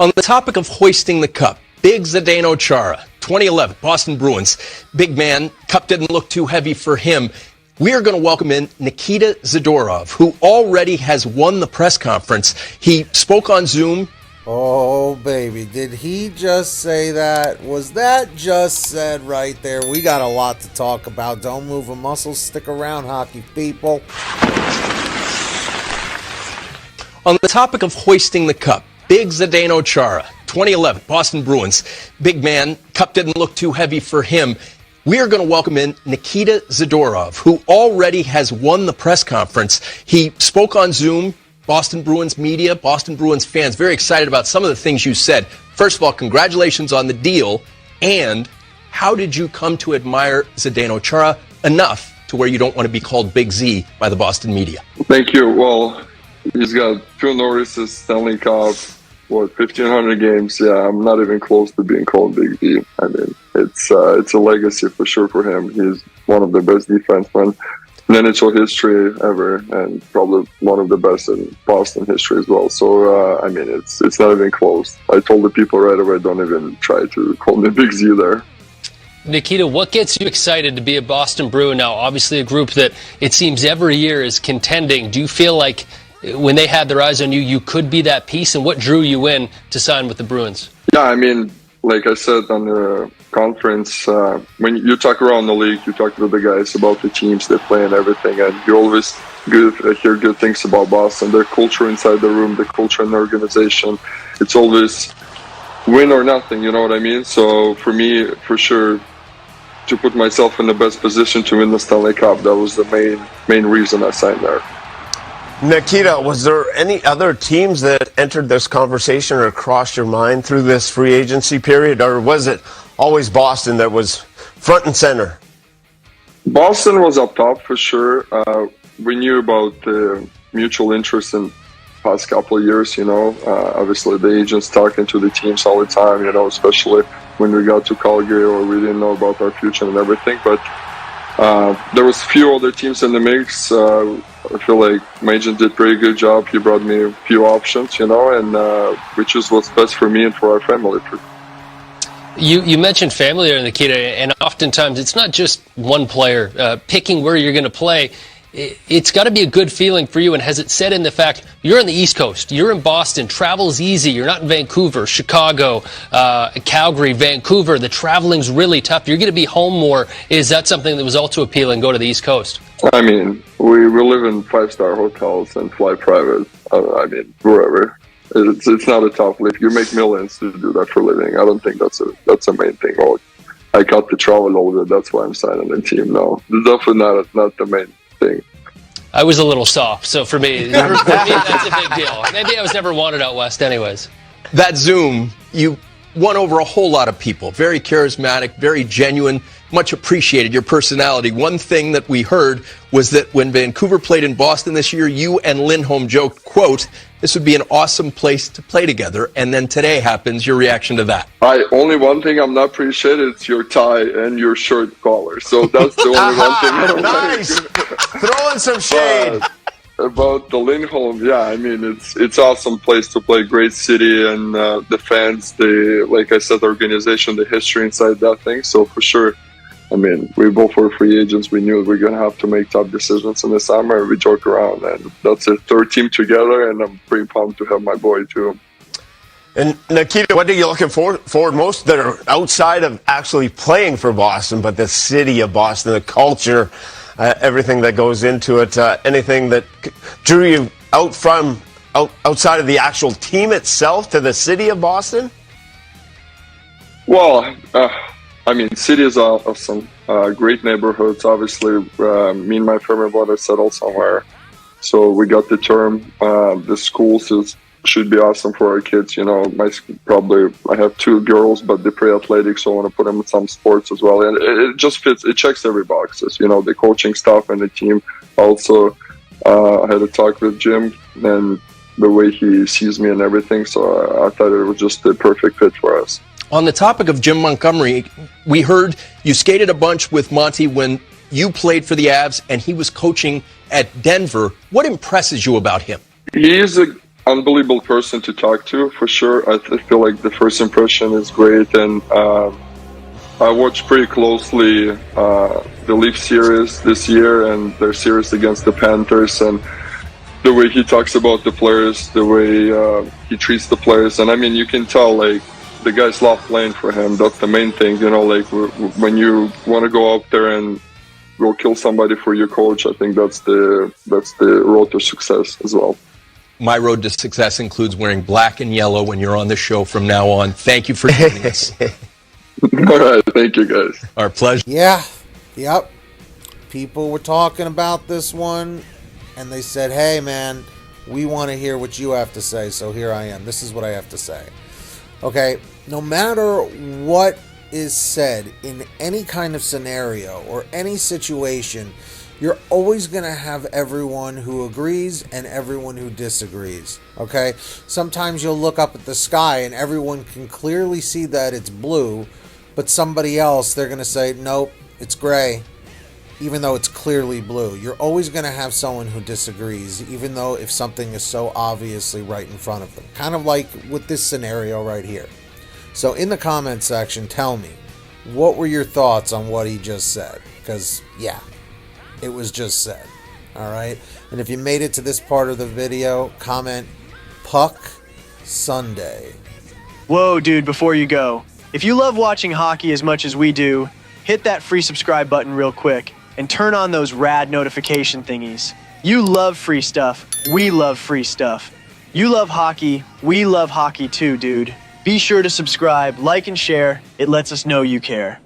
On the topic of hoisting the cup, big Zdeno Chara, 2011, Boston Bruins. Big man, cup didn't look too heavy for him. We are going to welcome in Nikita Zadorov, who already has won the press conference. He spoke on Zoom. Oh, baby, did he just say that? Was that just said right there? We got a lot to talk about. Don't move a muscle. Stick around, hockey people. On the topic of hoisting the cup, big Zdeno Chara, 2011, Boston Bruins. Big man, cup didn't look too heavy for him. We are going to welcome in Nikita Zadorov, who already has won the press conference. He spoke on Zoom. Boston Bruins media, Boston Bruins fans, very excited about some of the things you said. First of all, congratulations on the deal. And how did you come to admire Zdeno Chara enough to where you don't want to be called Big Z by the Boston media? Thank you. Well, he's got 2 Norrises, Stanley Cup, 1,500 games. Yeah, I'm not even close to being called Big Z. I mean, it's a legacy for sure for him. He's one of the best defensemen in NHL history ever, and probably one of the best in Boston history as well. So, I mean, it's not even close. I told the people right away, don't even try to call me Big Z there. Nikita, what gets you excited to be a Boston Bruin now? Obviously a group that it seems every year is contending. Do you feel like when they had their eyes on you, you could be that piece? And what drew you in to sign with the Bruins? Yeah, I mean, like I said on the conference, when you talk around the league, you talk to the guys about the teams they play and everything, and you always hear good things about Boston. Their culture inside the room, the culture in the organization, it's always win or nothing, you know what I mean? So for me, for sure, to put myself in the best position to win the Stanley Cup, that was the main reason I signed there. Nikita, was there any other teams that entered this conversation or crossed your mind through this free agency period, or was it always Boston that was front and center? Boston was up top for sure. We knew about the mutual interest in the past couple of years, you know. Obviously, the agents talking to the teams all the time, you know, especially when we got to Calgary or we didn't know about our future and everything. But there was a few other teams in the mix. I feel like my agent did a pretty good job. He brought me a few options, you know, and we chose what's best for me and for our family. You mentioned family there, Nikita, and oftentimes it's not just one player picking where you're going to play. It's got to be a good feeling for you, and has it set in the fact you're on the East Coast, you're in Boston, travel's easy, you're not in Vancouver, Chicago, Calgary, Vancouver, the traveling's really tough, you're going to be home more. Is that something that was also appealing, go to the East Coast? I mean, we live in 5-star hotels and fly private, I mean, wherever. It's not a tough life. You make millions to do that for a living. I don't think that's a main thing. Oh, I got to travel a little bit, that's why I'm signing the team. No, it's definitely not the main thing. I was a little soft, so for me that's a big deal. Maybe I was never wanted out west anyways. That Zoom, you won over a whole lot of people. Very charismatic, very genuine, much appreciated, your personality. One thing that we heard was that when Vancouver played in Boston this year, you and Lindholm joked, quote, this would be an awesome place to play together. And then today happens, your reaction to that. Only one thing I'm not appreciated, it's your tie and your shirt collar. So that's the only one thing I don't nice. Throw in some shade. About the Lindholm, yeah, I mean, it's awesome place to play, great city, and the fans, like I said, the organization, the history inside that thing. So for sure, I mean, we both were free agents. We knew we were going to have to make tough decisions in the summer. We joke around, and that's a third team together, and I'm pretty pumped to have my boy too. And Nikita, what are you looking forward most that are outside of actually playing for Boston, but the city of Boston, the culture, everything that goes into it, anything that drew you outside of the actual team itself to the city of Boston? Well, I mean, city is awesome. Great neighborhoods. Obviously, me and my family brother settled somewhere. So we got the term. The schools should be awesome for our kids. You know, I have 2 girls, but they play athletics, so I want to put them in some sports as well. And it just fits. It checks every boxes. You know, the coaching staff and the team. Also, I had a talk with Jim and the way he sees me and everything. So I thought it was just the perfect fit for us. On the topic of Jim Montgomery, we heard you skated a bunch with Monty when you played for the Avs and he was coaching at Denver. What impresses you about him? He's a unbelievable person to talk to, for sure. I feel like the first impression is great, and I watched pretty closely the Leaf series this year and their series against the Panthers, and the way he talks about the players, the way he treats the players. And I mean, you can tell, like, the guys love playing for him. That's the main thing, you know, like when you want to go out there and go kill somebody for your coach, I think that's the road to success as well. My road to success includes wearing black and yellow when you're on the show from now on. Thank you for joining us. All right, thank you, guys. Our pleasure. Yeah, yep. People were talking about this one, and they said, hey, man, we want to hear what you have to say, so here I am. This is what I have to say. Okay, no matter what is said in any kind of scenario or any situation, you're always going to have everyone who agrees and everyone who disagrees, okay? Sometimes you'll look up at the sky and everyone can clearly see that it's blue, but somebody else, they're going to say, nope, it's gray, even though it's clearly blue. You're always going to have someone who disagrees, even though if something is so obviously right in front of them. Kind of like with this scenario right here. So in the comment section, tell me, what were your thoughts on what he just said? Because, yeah, it was just said. All right? And if you made it to this part of the video, comment Puck Sunday. Whoa, dude, before you go. If you love watching hockey as much as we do, hit that free subscribe button real quick and turn on those rad notification thingies. You love free stuff. We love free stuff. You love hockey. We love hockey too, dude. Be sure to subscribe, like, and share. It lets us know you care.